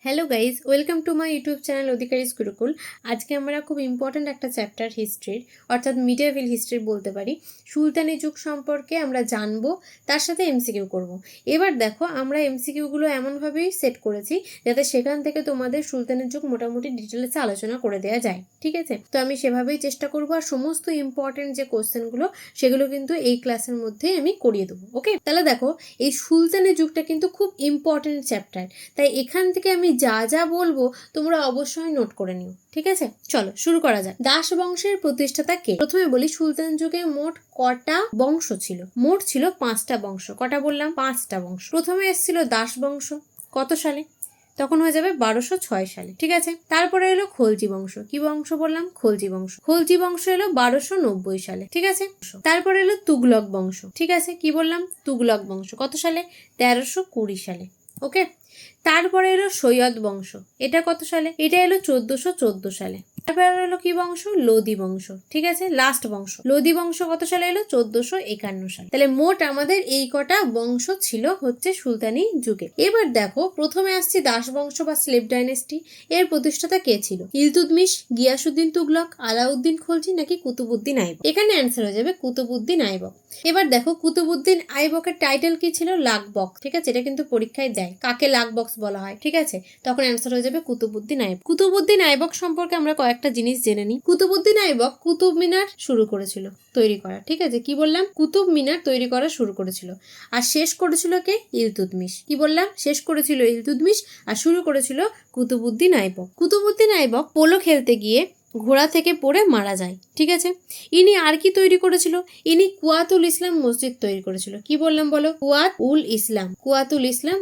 Hello guys, welcome to my YouTube channel Adhikari's Gurukul. আজকে আমরা খুব ইম্পর্ট্যান্ট একটা চ্যাপ্টার হিস্ট্রির, অর্থাৎ মিডিয়েভাল হিস্ট্রি বলতে পারি, সুলতানি যুগ সম্পর্কে আমরা জানবো, তার সাথে এমসিকিউ করব। এবার দেখো, আমরা এমসিকিউগুলো এমনভাবেই সেট করেছি যাতে সেখান থেকে তোমাদের সুলতানের যুগ মোটামুটি ডিটেলসে আলোচনা করে দেওয়া যায়। ঠিক আছে, তো আমি সেভাবেই চেষ্টা করবো। আর সমস্ত ইম্পর্টেন্ট যে কোশ্চেনগুলো সেগুলো কিন্তু এই ক্লাসের মধ্যেই আমি করিয়ে দেবো। ওকে, তাহলে দেখো, এই সুলতানের যুগটা কিন্তু খুব ইম্পর্টেন্ট চ্যাপ্টার, তাই এখান থেকে আমি যা যা বলবো তোমরা অবশ্যই নোট করে নিও। ঠিক আছে, চলো শুরু করা যাক। দাস বংশের প্রতিষ্ঠাতা কে? প্রথমে বলি, সুলতান যুগে মোট কটা বংশ ছিল? মোট ছিল 5টা বংশ। কটা বললাম? 5টা বংশ। প্রথমে এসেছিল দাস বংশ, কত সালে? তখন হয়ে যাবে 1206 সালে। ঠিক আছে, তারপরে এলো খলজি বংশ। কি বংশ বললাম? খলজি বংশ। খলজি বংশ এলো 1290 সালে। ঠিক আছে, তারপরে এলো তুগলক বংশ। ঠিক আছে, কি বললাম? তুগলক বংশ কত সালে? 1320 সালে। ওকে, তারপরে এলো সৈয়দ বংশ। এটা কত সালে? এটা এলো 1414 সালে। তারপরে এলো কি বংশ? লোদি বংশ। ঠিক আছে, লাস্ট বংশ। লোদি বংশ কত সালে এলো? 1451 সালে। তাহলে মোট আমাদের এই কটা বংশ ছিল হচ্ছে সুলতানি যুগে। এবার দেখো, প্রথমে আসছি দাস বংশ বা স্লেভ ডাইনেস্টি। এর প্রতিষ্ঠাতা কে ছিল? ইলতুৎমিশ, গিয়াসউদ্দিন তুগলক, আলাউদ্দিন খলজি নাকি কুতুবউদ্দিন আইবক? এখানে অ্যান্সার হয়ে যাবে কুতুবউদ্দিন আইবক। এবার দেখো, কুতুবউদ্দিন আইবকের টাইটেল কি ছিল? লাকবক। ঠিক আছে, এটা কিন্তু পরীক্ষায় দেয়, কাকে লাকবক বলা হয়। ঠিক আছে, তখন অ্যান্সার হয়ে যাবে কুতুবউদ্দিন আইবক। কুতুবউদ্দিন আইবক সম্পর্কে আমরা কয়েকটা জিনিস জেনে নিই। কুতুবউদ্দিন আইবক কুতুব মিনার শুরু করেছিল তৈরি করা। ঠিক আছে, কি বললাম? কুতুব মিনার তৈরি করা শুরু করেছিল। আর শেষ করেছিল কে? ইলতুৎমিশ। কি বললাম? শেষ করেছিল ইলতুৎমিশ আর শুরু করেছিল কুতুবউদ্দিন আইবক। কুতুবউদ্দিন আইবক পোলো খেলতে গিয়ে ঘোড়া থেকে পড়ে মারা যায়। ঠিক আছে, ইনি আর কি তৈরি করেছিল? ইনি কুয়াতুল ইসলাম মসজিদ তৈরি করেছিল। কি বললাম বলো? কুয়াতুল ইসলাম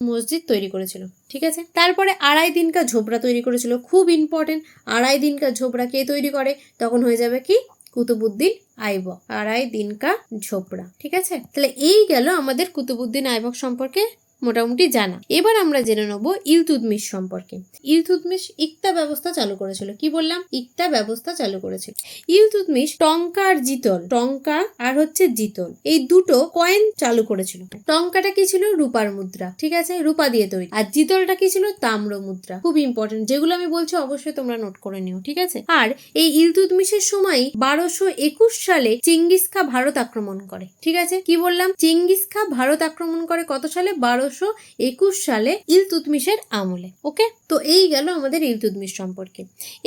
মসজিদ তৈরি করেছিল। ঠিক আছে, তারপরে আড়াই দিনকা ঝোপড়া তৈরি করেছিল। খুব ইম্পর্টেন্ট, আড়াই দিনকা ঝোপড়া কে তৈরি করে? তখন হয়ে যাবে কি? কুতুবউদ্দিন আইবক। আড়াই দিনকা ঝোপড়া। ঠিক আছে, তাহলে এই গেল আমাদের কুতুবউদ্দিন আইবক সম্পর্কে মোটামুটি জানা। এবার আমরা জেনে নেবো ইলতুৎমিশ সম্পর্কে। ইলতুৎমিশ ইকতা ব্যবস্থা চালু করেছিল। কি বললাম? ইকতা ব্যবস্থা চালু করেছিল। ইলতুৎমিশ টঙ্কা আর জিতল, টঙ্কা আর হচ্ছে জিতল, এই দুটো কয়েন চালু করেছিল। টঙ্কাটা কি ছিল? রূপার মুদ্রা। ঠিক আছে, রূপা দিয়ে তৈরি। আর জিতলটা কি ছিল? তাম্র মুদ্রা। খুব ইম্পর্টেন্ট, যেগুলো আমি বলছি অবশ্যই তোমরা নোট করে নিও। ঠিক আছে, আর এই ইলতুৎমিশের সময় 1221 সালে চেঙ্গিস খা ভারত আক্রমণ করে। ঠিক আছে, কি বললাম? চেঙ্গিস খা ভারত আক্রমণ করে কত সালে? 1221 সালে ইলতুৎমিশের আমলে। ওকে, তো এই গেল আমাদের ইলতুৎমিশ সম্পর্কে।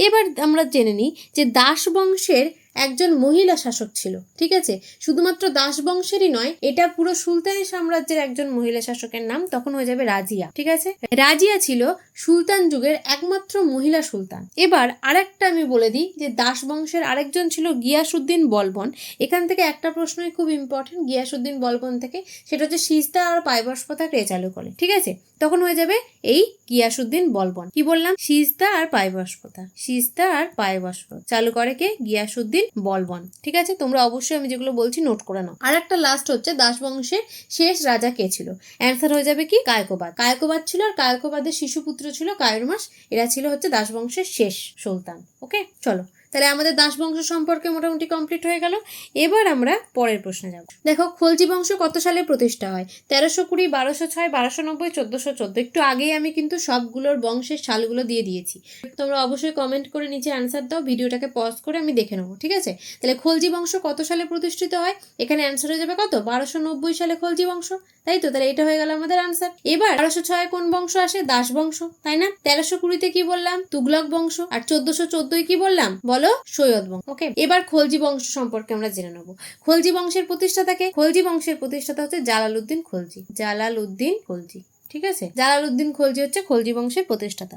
এবার আমরা জেনে নিই যে দাস বংশের একজন মহিলা শাসক ছিল। ঠিক আছে, শুধুমাত্র দাস বংশেরই নয়, এটা পুরো সুলতানি সাম্রাজ্যের একজন মহিলা শাসকের নাম। তখন হয়ে যাবে রাজিয়া। ঠিক আছে, রাজিয়া ছিল সুলতান যুগের একমাত্র মহিলা সুলতান। এবার আরেকটা আমি বলে দিই যে দাস বংশের আরেকজন ছিল গিয়াসউদ্দিন বলবন। এখান থেকে একটা প্রশ্নই খুব ইম্পর্টেন্ট গিয়াসউদ্দিন বলবন থেকে, সেটা হচ্ছে সিজদা আর পাইবস প্রথা কে চালু করে। ঠিক আছে, তখন হয়ে যাবে এই গিয়াসউদ্দিন বলবন। কি বললাম? সিজদা আর পাইবস প্রথা। সিজদা আর পাইবস প্রথা চালু করে কে? গিয়াসউদ্দিন বলবন। ঠিক আছে, তোমরা অবশ্যই আমি যেগুলো বলছি নোট করে নাও। আর একটা লাস্ট হচ্ছে দাস বংশের শেষ রাজা কে ছিল? অ্যান্সার হয়ে যাবে কি? কায়কোবাদ। কায়কোবাদ ছিল, আর কায়কোবাদের শিশুপুত্র ছিল কায়রমাস। এরা ছিল হচ্ছে দাস বংশের শেষ সুলতান। ওকে, চলো, তাহলে আমাদের দাস বংশ সম্পর্কে মোটামুটি কমপ্লিট হয়ে গেল। এবার আমরা পরের প্রশ্নে যাব। দেখো, খলজি বংশ কত সালে প্রতিষ্ঠা হয়? 1320, 1206, 1290, 1414। একটু আগেই আমি কিন্তু সবগুলোর বংশের সালগুলো দিয়ে দিয়েছি। তোমরা অবশ্যই কমেন্ট করে নিচে অ্যান্সার দাও, ভিডিওটাকে পজ করে আমি দেখে নেবো। ঠিক আছে, তাহলে খলজি বংশ কত সালে প্রতিষ্ঠিত হয়? এখানে অ্যান্সার হয়ে যাবে কত? 1290 সালে খলজি বংশ। তাই তো, তাহলে এটা হয়ে গেল আমাদের আনসার। এবার 1206 কোন বংশ আসে? দাস বংশ, তাই না? 1320 কি বললাম? তুগলক বংশ। আর 1414 কি বললাম বলো? সৈয়দ বংশ। ওকে, এবার খলজি বংশ সম্পর্কে আমরা জেনে নেবো। খলজি বংশের প্রতিষ্ঠাতাকে? খলজি বংশের প্রতিষ্ঠাতা হচ্ছে জালালউদ্দিন খলজি। জালালউদ্দিন খলজি। ঠিক আছে, জালালউদ্দিন খলজি হচ্ছে খলজি বংশের প্রতিষ্ঠাতা।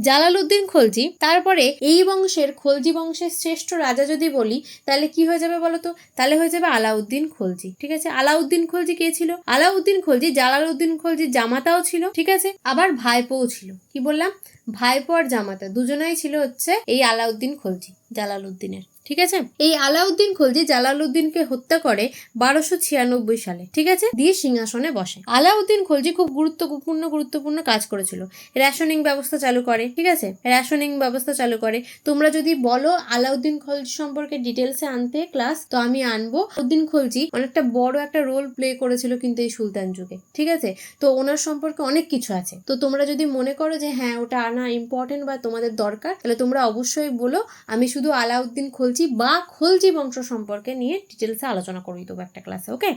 জালালউদ্দিন খলজি। তারপরে এই বংশের, খলজি বংশের শ্রেষ্ঠ রাজা যদি বলি, তাহলে কি হয়ে যাবে বলতো? তাহলে হয়ে যাবে আলাউদ্দিন খলজি। ঠিক আছে, আলাউদ্দিন খলজি কে ছিল? আলাউদ্দিন খলজি জালালউদ্দিন খলজির জামাতাও ছিল। ঠিক আছে, আবার ভাইপোও ছিল। কি বললাম? ভাইপো আর জামাতা দুজনাই ছিল হচ্ছে এই আলাউদ্দিন খলজি, জালালউদ্দিনের। ঠিক আছে। এই আলাউদ্দিন খলজি জালালউদ্দিনকে হত্যা করে 1296 সালে, ঠিক আছে, দিয়ে সিংহাসনে বসে। আলাউদ্দিন খলজি খুব গুরুত্বপূর্ণ কাজ করেছিল। রেশনিং ব্যবস্থা চালু করে, ঠিক আছে, রেশনিং ব্যবস্থা চালু করে। তোমরা যদি বলো আলাউদ্দিন খলজি সম্পর্কে ডিটেলসে আনতে ক্লাস, তো আমি আনবো। আলাউদ্দিন খলজি অনেকটা বড় একটা রোল প্লে করেছিল কিন্তু এই সুলতান যুগে, ঠিক আছে। তো ওনার সম্পর্কে অনেক কিছু আছে। তো তোমরা যদি মনে করো যে হ্যাঁ ওটা আনা ইম্পর্টেন্ট বা তোমাদের দরকার, তাহলে তোমরা অবশ্যই বলো। আমি শুধু আলাউদ্দিন খলজি বা খলজি বংশ সম্পর্কে নিয়ে ডিটেলসে আলোচনা করে দেবো একটা ক্লাসে, ওকে।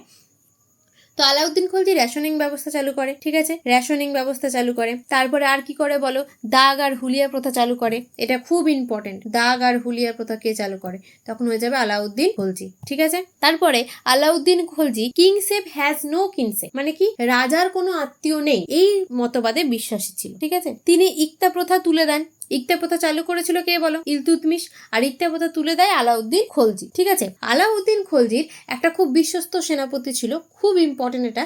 তো আলাউদ্দিন খলজি রেশনিং ব্যবস্থা চালু করে, ঠিক আছে, রেশনিং ব্যবস্থা চালু করে। তারপরে আর কি করে বলো, দাগ আর হুলিয়া প্রথা চালু করে। এটা খুব ইম্পর্টেন্ট, দাগ আর হুলিয়া প্রথা কে চালু করে? তখন হয়ে যাবে আলাউদ্দিন খলজি, ঠিক আছে। তারপরে আলাউদ্দিন খলজি কিংশেপ হ্যাজ নো কিংশেপ, মানে কি রাজার কোনো আত্মীয় নেই, এই মতবাদে বিশ্বাসী ছিল, ঠিক আছে। তিনি ইকতা প্রথা তুলে দেন। ইকতা প্রথা চালু করেছিল কে বলো? ইলতুৎমিশ। আর ইকতা প্রথা তুলে দেয় আলাউদ্দিন খলজি, ঠিক আছে। আলাউদ্দিন খলজির একটা খুব বিশ্বস্ত সেনাপতি ছিল, খুব ইম্পর্টেন্ট এটা।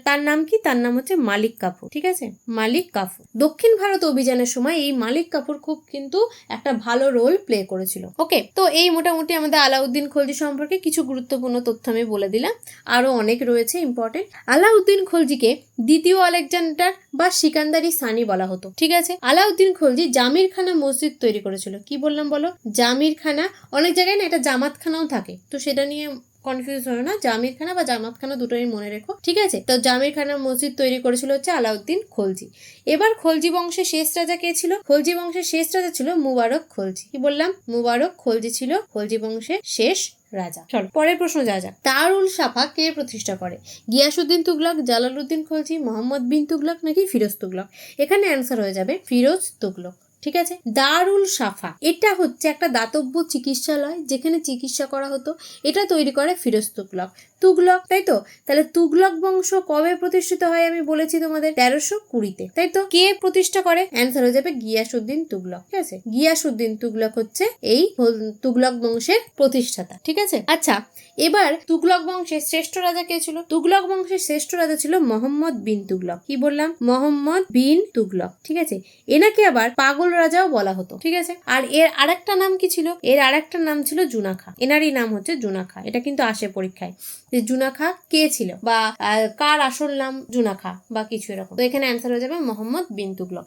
তার নাম কি? তার নাম হচ্ছে মালিক কাফুর, ঠিক আছে, মালিক কাফুর। দক্ষিণ ভারত অভিযানের সময় এই মালিক কাফুর খুব কিন্তু একটা ভালো রোল প্লে করেছিল, ওকে। তো এই মোটামুটি আমাদের আলাউদ্দিন খলজি সম্পর্কে কিছু গুরুত্বপূর্ণ তথ্য আমি বলে দিলাম, আরো অনেক রয়েছে ইম্পর্টেন্ট। আলাউদ্দিন খলজিকে দ্বিতীয় আলেকজান্ডার বা সিকান্দারি সানি বলা হতো, ঠিক আছে। আলাউদ্দিন খলজি জামিরখানা মসজিদ তৈরি করেছিল। কি বললাম বলো? জামিরখানা। অনেক জায়গায় না এটা জামাতখানাও থাকে, তো সেটা নিয়ে কনফিউজ হলো না, জামিরখানা বা জামাতখানা দুটোই মনে রেখো, ঠিক আছে। তো জামিরখানা মসজিদ তৈরি করেছিল হচ্ছে আলাউদ্দিন খলজি। এবার খলজি বংশের শেষ রাজা কে ছিল? খলজি বংশের শেষ রাজা ছিল মুবারক খলজি। কি বললাম? মুবারক খলজি ছিল খলজি বংশের শেষ রাজা। চলো পরের প্রশ্ন যা যাক। দারুল সাফা কে প্রতিষ্ঠা করে? গিয়াসউদ্দিন তুগলক, জালালউদ্দিন খলজি, মোহাম্মদ বিন তুগলক নাকি ফিরোজ তুগলক? এখানে অ্যান্সার হয়ে যাবে ফিরোজ তুগলক, ঠিক আছে। দারুল সাফা এটা হচ্ছে একটা দাতব্য চিকিৎসালয় যেখানে চিকিৎসা করা হতো। এটা তৈরি করে ফিরোজ তুগলক। তুগলক, তাই তো? তাহলে তুগলক বংশ কবে প্রতিষ্ঠিত হয় আমি বলেছি তোমাদের 1320-তে, তাই তো। কে প্রতিষ্ঠা করে? অ্যান্সার হয়ে যাবে গিয়াসউদ্দিন তুগলক, ঠিক আছে। গিয়াসউদ্দিন তুগলক হচ্ছে এই তুগলক বংশের প্রতিষ্ঠাতা, ঠিক আছে। আচ্ছা, এবার তুগলক বংশের শ্রেষ্ঠ রাজা কে ছিল? তুগলক বংশের শ্রেষ্ঠ রাজা ছিল মোহাম্মদ বিন তুগলক। কি বললাম? মোহাম্মদ বিন তুগলক, ঠিক আছে। এনাকে আবার পাগল রাজাও বলা হতো, ঠিক আছে। আর এর আরেকটা নাম কি ছিল? এর আরেকটা নাম ছিল জুনাখা। এনারই নাম হচ্ছে জুনাখা। এটা কিন্তু আসে পরীক্ষায় যে জুনাখা কে ছিল বা কার আসল নাম জুনাখা বা কিছু এরকম। তো এখানে অ্যান্সার হয়ে যাবে মোহাম্মদ বিন তুগলক,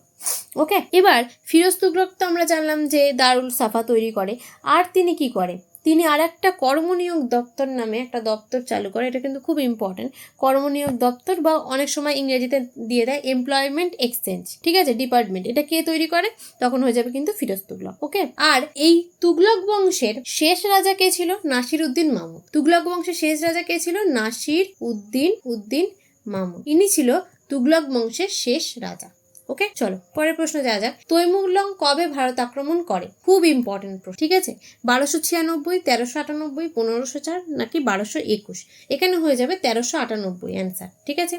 ওকে। এবার ফিরোজ তুগলক তো আমরা জানলাম যে দারুল সাফা তৈরি করে। আর তিনি কি করে? তিনি আর একটা কর্মনিয়োগ দপ্তর নামে একটা দপ্তর চালু করে। এটা কিন্তু খুব ইম্পর্টেন্ট, কর্মনিয়োগ দপ্তর, বা অনেক সময় ইংরেজিতে দিয়ে দেয় এমপ্লয়মেন্ট এক্সচেঞ্জ, ঠিক আছে, ডিপার্টমেন্ট। এটা কে তৈরি করে? তখন হয়ে যাবে কিন্তু ফিরোজ তুগলক, ওকে। আর এই তুগলক বংশের শেষ রাজা কে ছিল? নাসির উদ্দিন মামুদ। তুগলক বংশের শেষ রাজা কে ছিল? নাসির উদ্দিন মামুদ। ইনি ছিল তুগলক বংশের শেষ রাজা, ওকে। চলো পরের প্রশ্ন যাওয়া যাক। তৈমুরলং কবে ভারত আক্রমণ করে? খুব ইম্পর্টেন্ট প্রশ্ন, ঠিক আছে। 1296, 1398, 1504 নাকি 1221? এখানে হয়ে যাবে 1398 অ্যান্সার, ঠিক আছে।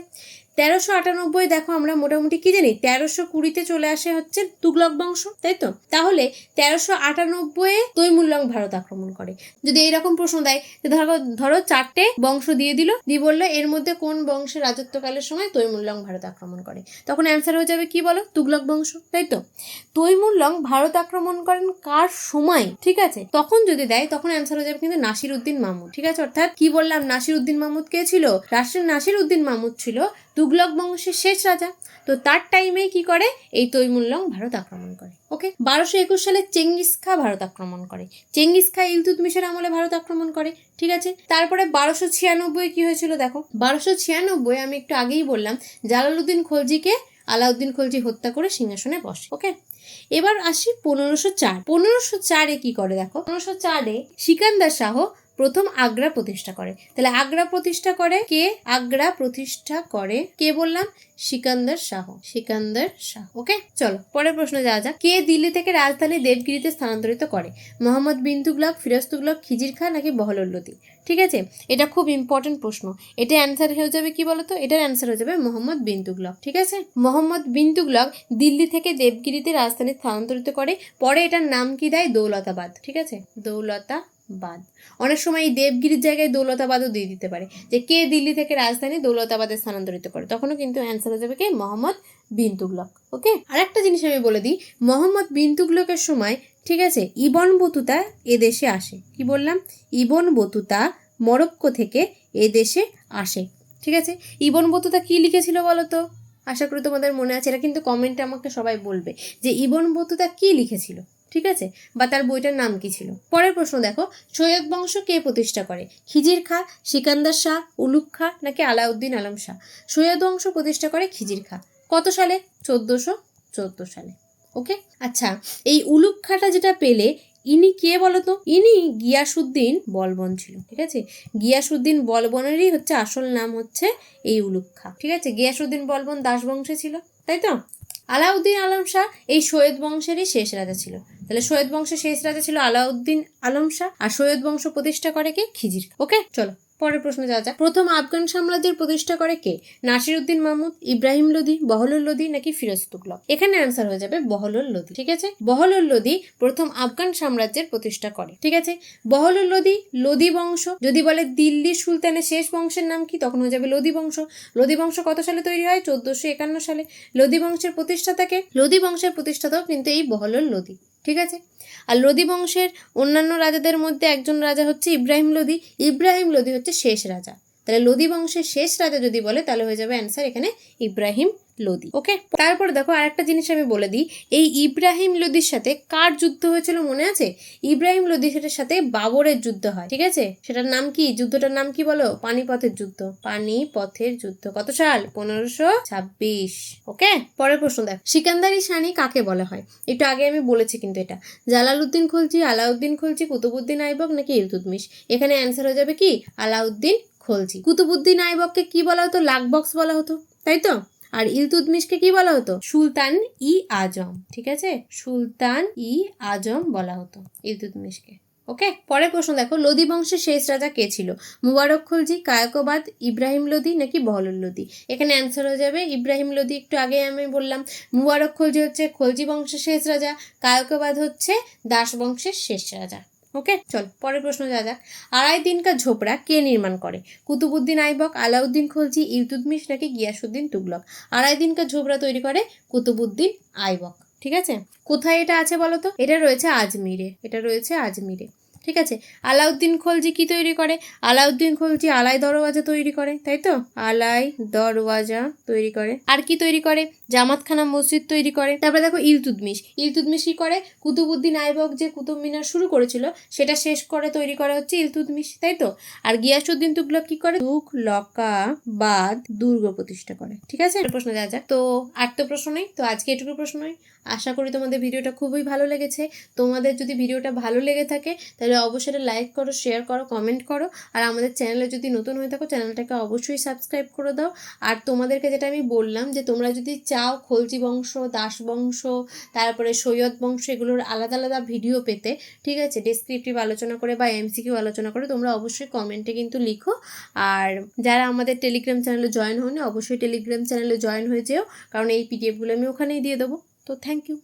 1398 দেখো আমরা মোটামুটি কি জানি, 1320-তে চলে আসে হচ্ছে তুগলক বংশ, তাই তো। তাহলে 1398-এ তৈমুরলং ভারত আক্রমণ করে। যদি এইরকম প্রশ্ন দেয় যে ধরো 4টে বংশ দিয়ে দিল, দিয়ে বললো এর মধ্যে কোন বংশের রাজত্বকালের সময় তৈমুরলং ভারত আক্রমণ করে, তখন অ্যান্সার হয়ে যাবে কি বলো? তুগলক বংশ, তাই তো। তৈমুরলং ভারত আক্রমণ করেন কার সময়, ঠিক আছে, তখন যদি দেয় তখন অ্যান্সার হয়ে যাবে কিন্তু নাসির উদ্দিন মাহমুদ, ঠিক আছে। অর্থাৎ কি বললাম, নাসির উদ্দিন মাহমুদ কে ছিল? নাসির উদ্দিন মাহমুদ ছিল তুগলক বংশের শেষ রাজা। তো তার টাইমেই কি করে? এই তৈমুরলং ভারত আক্রমণ করে, ওকে। 1221 সালে চেঙ্গিস খা ভারত আক্রমণ করে। চেঙ্গিস খা ইলতুৎমিশের আমলে ভারত আক্রমণ করে, ঠিক আছে। তারপরে 1296 কি হয়েছিল দেখো। 1296 আমি একটু আগেই বললাম জালালউদ্দিন খলজিকে আলাউদ্দিন খলজি হত্যা করে সিংহাসনে বসে, ওকে। এবার আসি 1504। 1504-এ কি করে দেখো। 1504-এ সিকান্দার শাহ প্রথম আগ্রা প্রতিষ্ঠা করে। তাহলে আগ্রা প্রতিষ্ঠা করে কে? আগ্রা প্রতিষ্ঠা করে কে বললাম? সিকান্দার শাহ, ওকে। চলো পরের প্রশ্ন যাওয়া যাক। কে দিল্লি থেকে রাজধানী দেবগিরিতে স্থানান্তরিত করে? মোহাম্মদ বিন তুগলক, ফিরোজ তুগলক, খিজির খান নাকি বহলুল লোদি? ঠিক আছে, এটা খুব ইম্পর্টেন্ট প্রশ্ন। এটা অ্যান্সার হয়ে যাবে কি বলতো? এটার অ্যান্সার হয়ে যাবে মোহাম্মদ বিন তুগলক, ঠিক আছে। মোহাম্মদ বিন তুগলক দিল্লি থেকে দেবগিরিতে রাজধানী স্থানান্তরিত করে। পরে এটার নাম কি দেয়? দৌলতাবাদ, ঠিক আছে, দৌলতাবাদ। বাদ। অনেক সময় এই দেবগিরির জায়গায় দৌলতাবাদও দিয়ে দিতে পারে, যে কে দিল্লি থেকে রাজধানী দৌলতাবাদে স্থানান্তরিত করে, তখনও কিন্তু অ্যান্সার হয়ে যাবে কে, মোহাম্মদ বিন তুগলক। ওকে, আরেকটা জিনিস আমি বলে দিই, মোহাম্মদ বিন তুগলকের সময়, ঠিক আছে, ইবন বতুতা এদেশে আসে। কি বললাম? ইবন বতুতা মরক্কো থেকে এদেশে আসে। ঠিক আছে, ইবন বতুতা কি লিখেছিল বলো তো? আশা করি তোমাদের মনে আছে, এটা কিন্তু কমেন্টে আমাকে সবাই বলবে যে ইবন বতুতা কি লিখেছিল, ঠিক আছে, বা তার বইটার নাম কি ছিল। পরের প্রশ্ন দেখো, সৈয়দ বংশ কে প্রতিষ্ঠা করে? খিজির খাঁ, সিকান্দার শাহ, উলুগ খাঁ নাকি আলাউদ্দিন আলম শাহ? সৈয়দ বংশ প্রতিষ্ঠা করে খিজির খাঁ। কত সালে? 1414 সালে। ওকে, আচ্ছা, এই উলুগ খাঁটা যেটা পেলে, ইনি কে বলতো? ইনি গিয়াসউদ্দিন বলবন ছিল। ঠিক আছে, গিয়াসউদ্দিন বলবনেরই হচ্ছে আসল নাম হচ্ছে এই উলুগ খাঁ। ঠিক আছে, গিয়াসউদ্দিন বলবন দাস বংশে ছিল, তাই তো? আলাউদ্দিন আলম শাহ এই সৈয়দ বংশেরই শেষ রাজা ছিল। তাহলে সৈয়দ বংশের শেষ রাজা ছিল আলাউদ্দিন আলম শাহ, আর সৈয়দ বংশ প্রতিষ্ঠা করে কে? খিজির। ওকে, চলো পরের প্রশ্নে যাওয়া যাক। প্রথম আফগান সাম্রাজ্যের প্রতিষ্ঠা করে কে? নাসিরউদ্দিন মাহমুদ, ইব্রাহিম লোদি, বহলুল লোদি নাকি ফিরোজ তুগলক? এখানে আনসার হয়ে যাবে বহলুল লোদি। ঠিক আছে, বহলুল লোদি প্রথম আফগান সাম্রাজ্যের প্রতিষ্ঠা করে। ঠিক আছে, বহলুল লোদি, লোদি বংশ। যদি বলে দিল্লি সুলতানের শেষ বংশের নাম কি, তখন হয়ে যাবে লোদি বংশ। লোদি বংশ কত সালে তৈরি হয়? 1451 সালে। লোদি বংশের প্রতিষ্ঠাতাকে? লোদি বংশের প্রতিষ্ঠাতাও কিন্তু এই বহলুল লোদি। ঠিক আছে, আর লোদি বংশের অন্যান্য রাজাদের মধ্যে একজন রাজা হচ্ছে ইব্রাহিম লোদি। ইব্রাহিম লোদি হচ্ছে শেষ রাজা। তাহলে লোদি বংশের শেষ রাজা যদি বলে, তাহলে হয়ে যাবে অ্যান্সার এখানে ইব্রাহিম লোদি। ওকে, তারপরে দেখো আরেকটা জিনিস আমি বলে দিই, এই ইব্রাহিম লোদির সাথে কার যুদ্ধ হয়েছিল মনে আছে? ইব্রাহিম লোদির সাথে বাবরের যুদ্ধ হয়। ঠিক আছে, সেটার নাম কি? যুদ্ধটার নাম কি বলো? পানিপথের যুদ্ধ। পানিপথের যুদ্ধ। কত সাল? 1526। ওকে, পরের প্রশ্ন দেখো, সিকান্দারি সানি কাকে বলা হয়? একটু আগে আমি বলেছি কিন্তু এটা। জালালউদ্দিন খলজি, আলাউদ্দিন খলজি, কুতুবউদ্দিন আইবক নাকি ইলতুৎমিশ? এখানে অ্যান্সার হয়ে যাবে কি? আলাউদ্দিন খলজি। কুতুবউদ্দিন আইবককে কি বলা হতো? লাকবক্স বলা হতো, তাই তো? আর ইলতুৎমিশকে কি বলা হতো? সুলতান ই আজম। ঠিক আছে, সুলতান ই আজম বলা হতো ইলতুৎমিশকে। ওকে, পরের প্রশ্ন দেখো, লোদি বংশের শেষ রাজা কে ছিল? মুবারক খলজি, কায়কোবাদ, ইব্রাহিম লোদি নাকি বহলুল লোদি? এখানে অ্যান্সার হয়ে যাবে ইব্রাহিম লোদি। একটু আগে আমি বললাম মুবারক খলজি হচ্ছে খলজি বংশের শেষ রাজা, কায়কোবাদ হচ্ছে দাস বংশের শেষ রাজা। ওকে, চল পরের প্রশ্ন যা যাক। আড়াই দিন কা ঝোপড়া কে নির্মাণ করে? কুতুবউদ্দিন আইবক, আলাউদ্দিন খলজি, ইলতুৎমিশ নাকি গিয়াসউদ্দিন তুগলক? আড়াই দিন কা ঝোপড়া তৈরি করে কুতুবউদ্দিন আইবক। ঠিক আছে, কোথায় এটা আছে বলো তো? এটা রয়েছে আজমিরে। এটা রয়েছে আজমিরে। ঠিক আছে, আলাউদ্দিন খলজি কি তৈরি করে? আলাউদ্দিন খলজি আলাই দরওয়াজা তৈরি করে, তাই তো? আলাই দরওয়াজা তৈরি করে। আর কি তৈরি করে? জামাতখানা মসজিদ তৈরি করে। তারপরে দেখো ইলতুৎমিশ। ইলতুৎমিশ কি করে? কুতুবউদ্দিন আইবক যে কুতুব মিনার শুরু করেছিল, সেটা শেষ করে তৈরি করা হচ্ছে ইলতুৎমিশ, তাই তো? আর গিয়াসউদ্দিন তুগলক কি করে? তুঘলকাবাদ দুর্গ প্রতিষ্ঠা করে। ঠিক আছে, প্রশ্ন যা যাক। তো আর তো প্রশ্ন নেই, তো আজকে এটুকু প্রশ্নই। আশা করি তোমাদের ভিডিওটা খুবই ভালো লেগেছে। তোমাদের যদি ভিডিওটা ভালো লেগে থাকে, তাহলে অবশ্যই লাইক করো, শেয়ার করো, কমেন্ট করো। আর আমাদের চ্যানেলে যদি নতুন হয়ে থাকো, চ্যানেলটাকে অবশ্যই সাবস্ক্রাইব করে দাও। আর তোমাদেরকে যেটা আমি বললাম, যে তোমরা যদি চাও খলজি বংশ, দাস বংশ, তারপরে সৈয়দ বংশ, এগুলোর আলাদা আলাদা ভিডিও পেতে, ঠিক আছে, ডেসক্রিপটিভ আলোচনা করে বা এমসিকিউ আলোচনা করে, তোমরা অবশ্যই কমেন্টে কিন্তু লিখো। আর যারা আমাদের টেলিগ্রাম চ্যানেলে জয়েন হয়নি, অবশ্যই টেলিগ্রাম চ্যানেলে জয়েন হয়ে যেও, কারণ এই পিডিএফগুলো আমি ওখানেই দিয়ে দেবো। তো থ্যাংক ইউ।